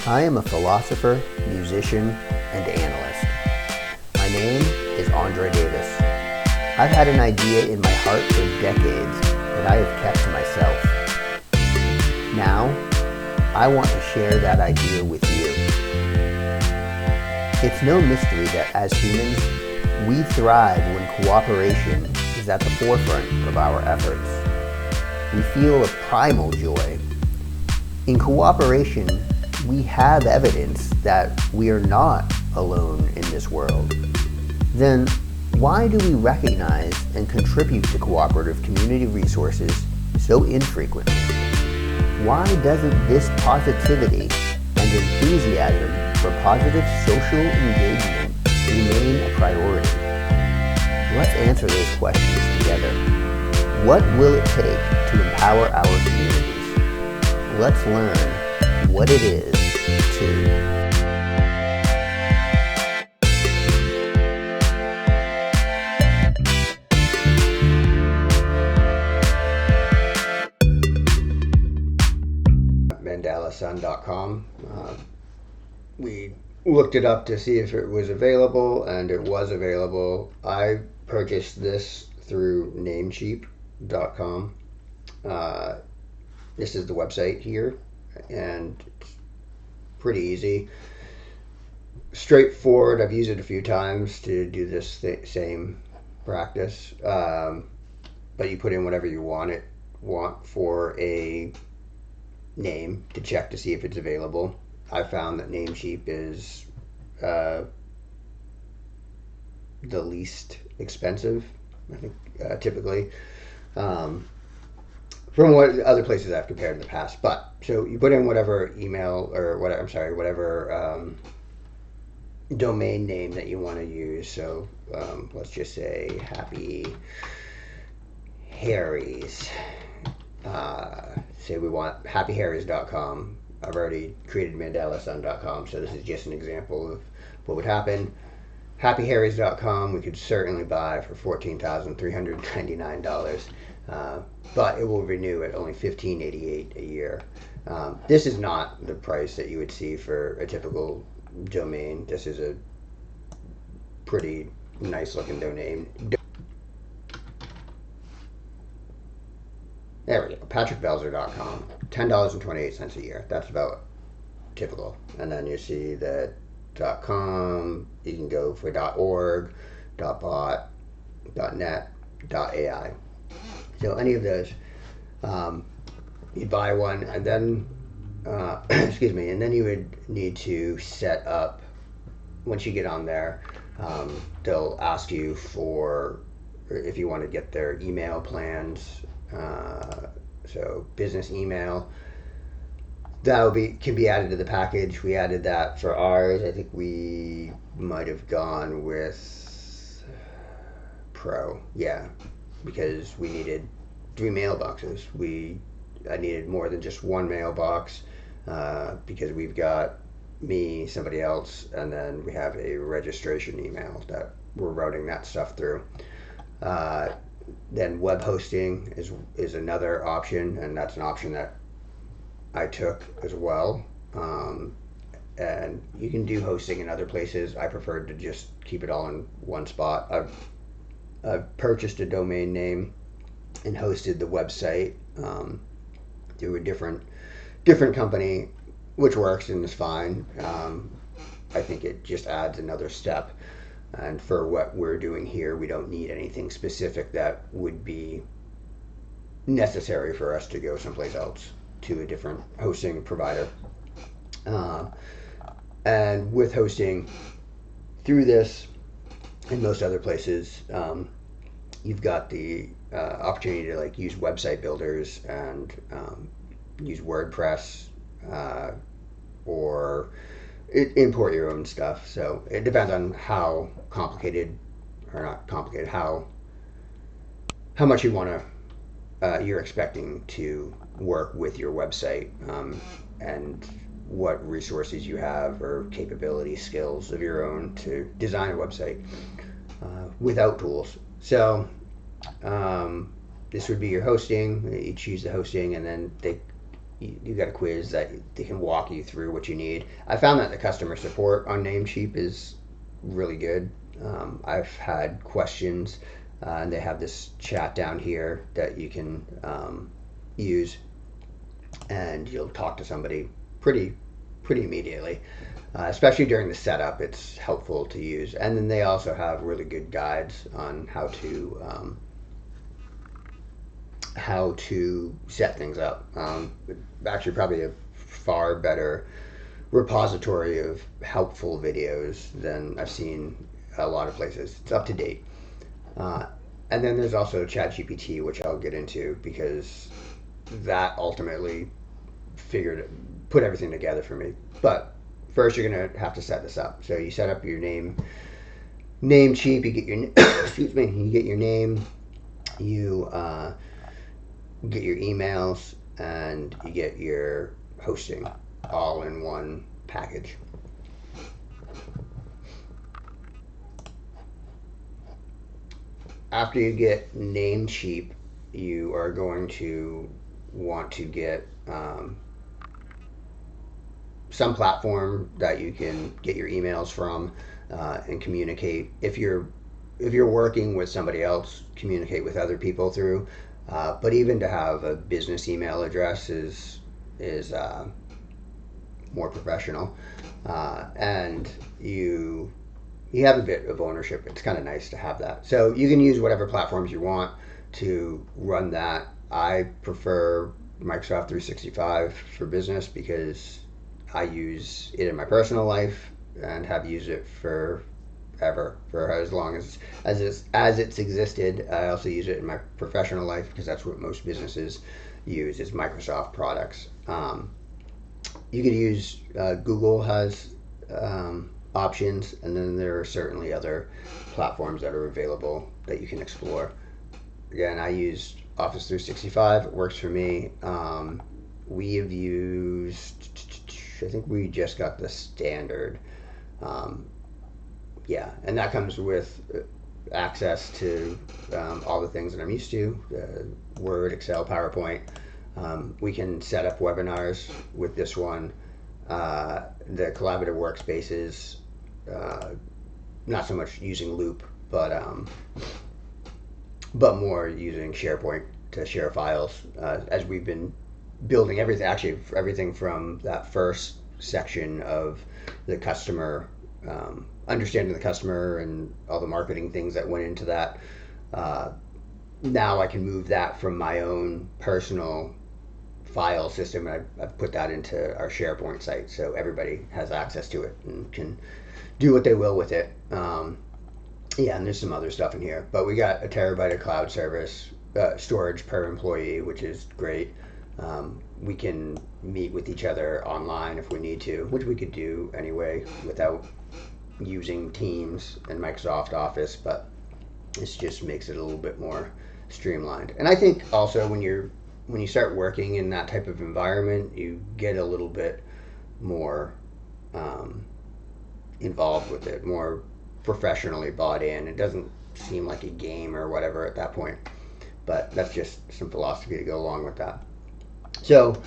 I am a philosopher, musician, and analyst. My name is André Davis. I've had an idea in my heart for decades that I have kept to myself. Now, I want to share that idea with you. It's no mystery that as humans, we thrive when cooperation is at the forefront of our efforts. We feel a primal joy. In cooperation, we have evidence that we are not alone in this world. Then, why do we recognize and contribute to cooperative community resources so infrequently? Why doesn't this positivity and enthusiasm for positive social engagement remain a priority? Let's answer those questions together. What will it take to empower our communities? Let's learn what it is to MandalaSon.com. We looked it up to see if it was available, and it was available. I purchased this through NameCheap.com. This is the website here, and it's pretty easy, straightforward. I've used it a few times to do this same practice, but you put in whatever you want for a name to check to see if it's available. I found that NameCheap is the least expensive, I think, typically, from what other places I've compared in the past. But so you put in whatever email or whatever domain name that you want to use. So let's just say Happy Harry's. Say we want happyharrys.com. I've already created mandalason.com, so this is just an example of what would happen. Happyharrys.com we could certainly buy for $14,399, but it will renew at only $15.88 a year. This is not the price that you would see for a typical domain. This is a pretty nice looking domain. There we go, patrickbelzer.com, $10.28 a year. That's about typical. And then you see that .com, you can go for .org, .bot, .net, .ai. So any of those, you'd buy one, and then, excuse me, and then you would need to set up, once you get on there, they'll ask you for, if you want to get their email plans, so business email, can be added to the package. We added that for ours. I think we might have gone with Pro, yeah, because we needed 3 mailboxes. I needed more than just one mailbox, because we've got me, somebody else, and then we have a registration email that we're routing that stuff through. Then web hosting is another option, and that's an option that I took as well. And you can do hosting in other places. I preferred to just keep it all in one spot. I've purchased a domain name and hosted the website through a different company, which works and is fine. I think it just adds another step. And for what we're doing here, we don't need anything specific that would be necessary for us to go someplace else to a different hosting provider. And with hosting through this and most other places, you've got the opportunity to use website builders and use WordPress, or import your own stuff. So it depends on how complicated, or not complicated, how much you want to, you're expecting to work with your website, and what resources you have or capability skills of your own to design a website without tools. So this would be your hosting. You choose the hosting, and then you got a quiz that they can walk you through what you need. I found that the customer support on NameCheap is really good. I've had questions, and they have this chat down here that you can use, and you'll talk to somebody pretty immediately. Especially during the setup, it's helpful to use. And then they also have really good guides on how to set things up. Actually, probably a far better repository of helpful videos than I've seen a lot of places. It's up to date. And then there's also ChatGPT, which I'll get into because that ultimately put everything together for me. But first, you're gonna have to set this up. So you set up your NameCheap. You get your excuse me. You get your name. You get your emails, and you get your hosting all in one package. After you get NameCheap, you are going to want to get some platform that you can get your emails from and communicate. If you're working with somebody else, communicate with other people through. But even to have a business email address is more professional, and you have a bit of ownership. It's kind of nice to have that. So you can use whatever platforms you want to run that. I prefer Microsoft 365 for business because I use it in my personal life and have used it forever, for as long as it's existed. I also use it in my professional life because that's what most businesses use is Microsoft products. You could use Google has options, and then there are certainly other platforms that are available that you can explore. Again, I used Office 365. It works for me. We have used, I think we just got the standard. Yeah, and that comes with access to all the things that I'm used to, Word, Excel, PowerPoint. We can set up webinars with this one. The collaborative workspaces, not so much using Loop, but more using SharePoint to share files, as we've been building everything from that first section of the customer, understanding the customer and all the marketing things that went into that. Now I can move that from my own personal file system, and I've put that into our SharePoint site, so everybody has access to it and can do what they will with it. Yeah, and there's some other stuff in here, but we got a terabyte of cloud service storage per employee, which is great. We can meet with each other online if we need to, which we could do anyway without using Teams and Microsoft Office, but this just makes it a little bit more streamlined. And I think also when you start working in that type of environment, you get a little bit more involved with it, more professionally bought in. It doesn't seem like a game or whatever at that point, but that's just some philosophy to go along with that. So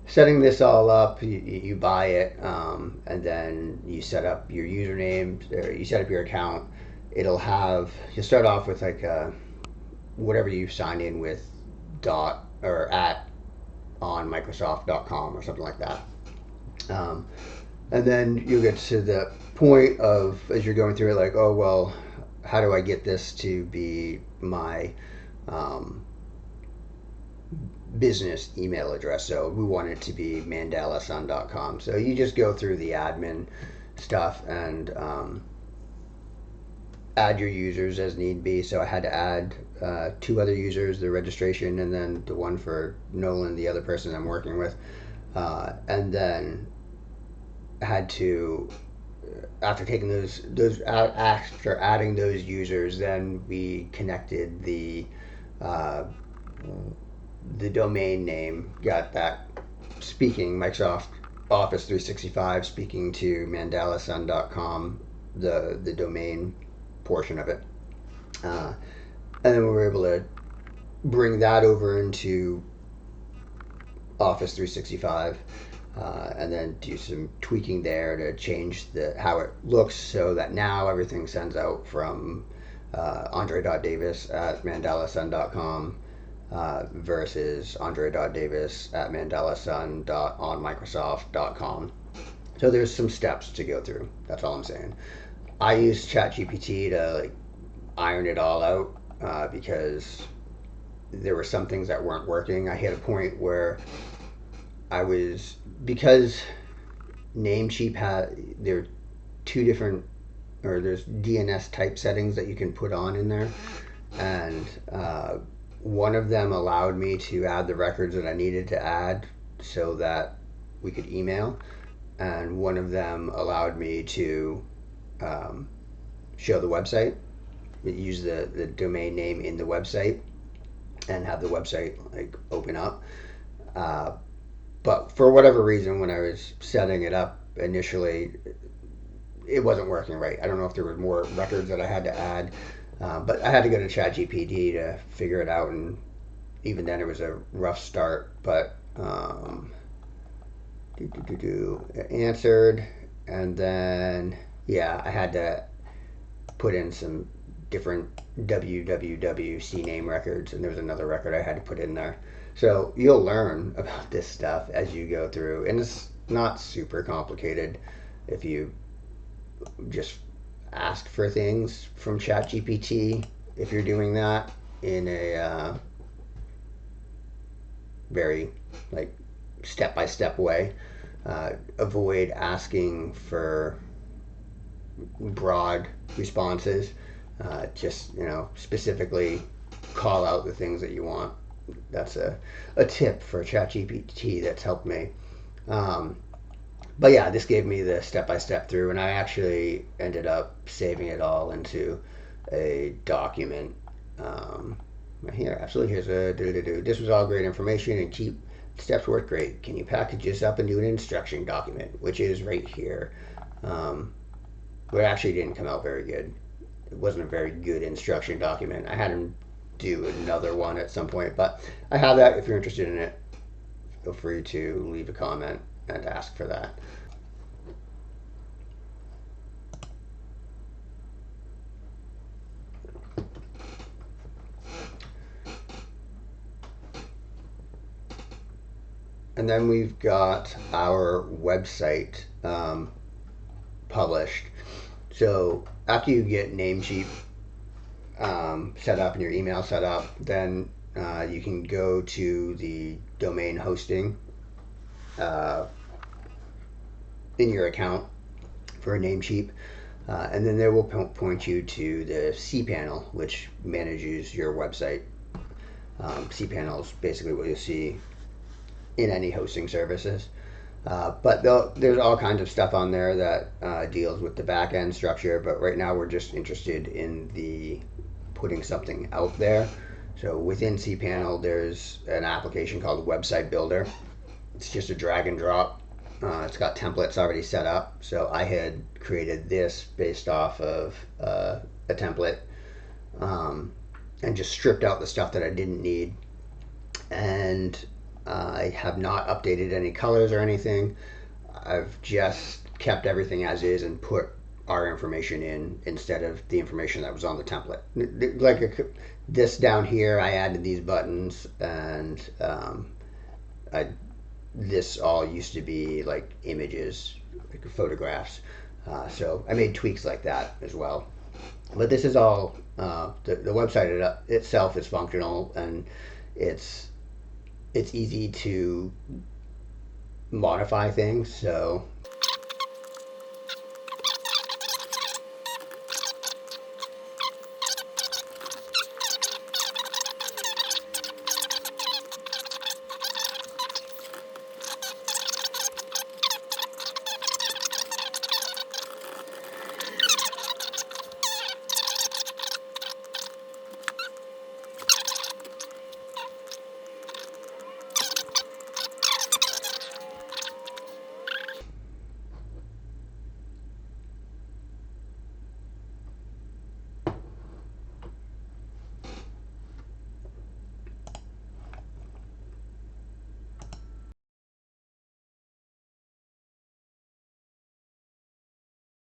setting this all up, you buy it, and then you set up your username, or you set up your account. You'll start off with like whatever you signed in with at on Microsoft.com or something like that. And then you get to the point of, as you're going through it, like, oh, well, how do I get this to be my business email address? So we want it to be mandalason.com. So you just go through the admin stuff and add your users as need be. So I had to add 2 other users, the registration, and then the one for Nolan, the other person I'm working with. And then had to, after taking those out, after adding those users, then we connected the domain name, got that speaking Microsoft Office 365, speaking to mandalason.com, the domain portion of it. And then we were able to bring that over into Office 365, and then do some tweaking there to change how it looks so that now everything sends out from André.Davis at mandalason.com versus André.Davis at mandalason.onmicrosoft.com. So there's some steps to go through. That's all I'm saying. I use ChatGPT to iron it all out because there were some things that weren't working. I hit a point where because NameCheap there are two different, or there's DNS type settings that you can put on in there, and one of them allowed me to add the records that I needed to add so that we could email, and one of them allowed me to show the website, use the domain name in the website, and have the website open up. But for whatever reason, when I was setting it up initially, it wasn't working right. I don't know if there were more records that I had to add, but I had to go to ChatGPT to figure it out, and even then it was a rough start. But answered, and then I had to put in some different CNAME records, and there was another record I had to put in there. So you'll learn about this stuff as you go through, and it's not super complicated if you just ask for things from ChatGPT. If you're doing that in a very step-by-step way, avoid asking for broad responses. Just specifically call out the things that you want. That's a tip for ChatGPT that's helped me. But this gave me the step-by-step through, and I actually ended up saving it all into a document. Here, absolutely. Here's this was all great information, and keep steps work great. Can you package this up and do an instruction document, which is right here. But it actually didn't come out very good. It wasn't a very good instruction document. I had him do another one at some point, but I have that. If you're interested in it, feel free to leave a comment and ask for that. And then we've got our website published. So after you get NameCheap set up and your email set up, then you can go to the domain hosting in your account for NameCheap, and then they will point you to the cPanel, which manages your website. cPanel is basically what you'll see in any hosting services. But there's all kinds of stuff on there that deals with the back end structure, but right now we're just interested in the putting something out there. So within cPanel, there's an application called Website Builder. It's just a drag and drop. It's got templates already set up. So I had created this based off of a template and just stripped out the stuff that I didn't need. And I have not updated any colors or anything. I've just kept everything as is and put our information in instead of the information that was on the template. This down here, I added these buttons, and this all used to be images, photographs. So I made tweaks like that as well. But this is all, the website itself is functional, and it's easy to modify things. So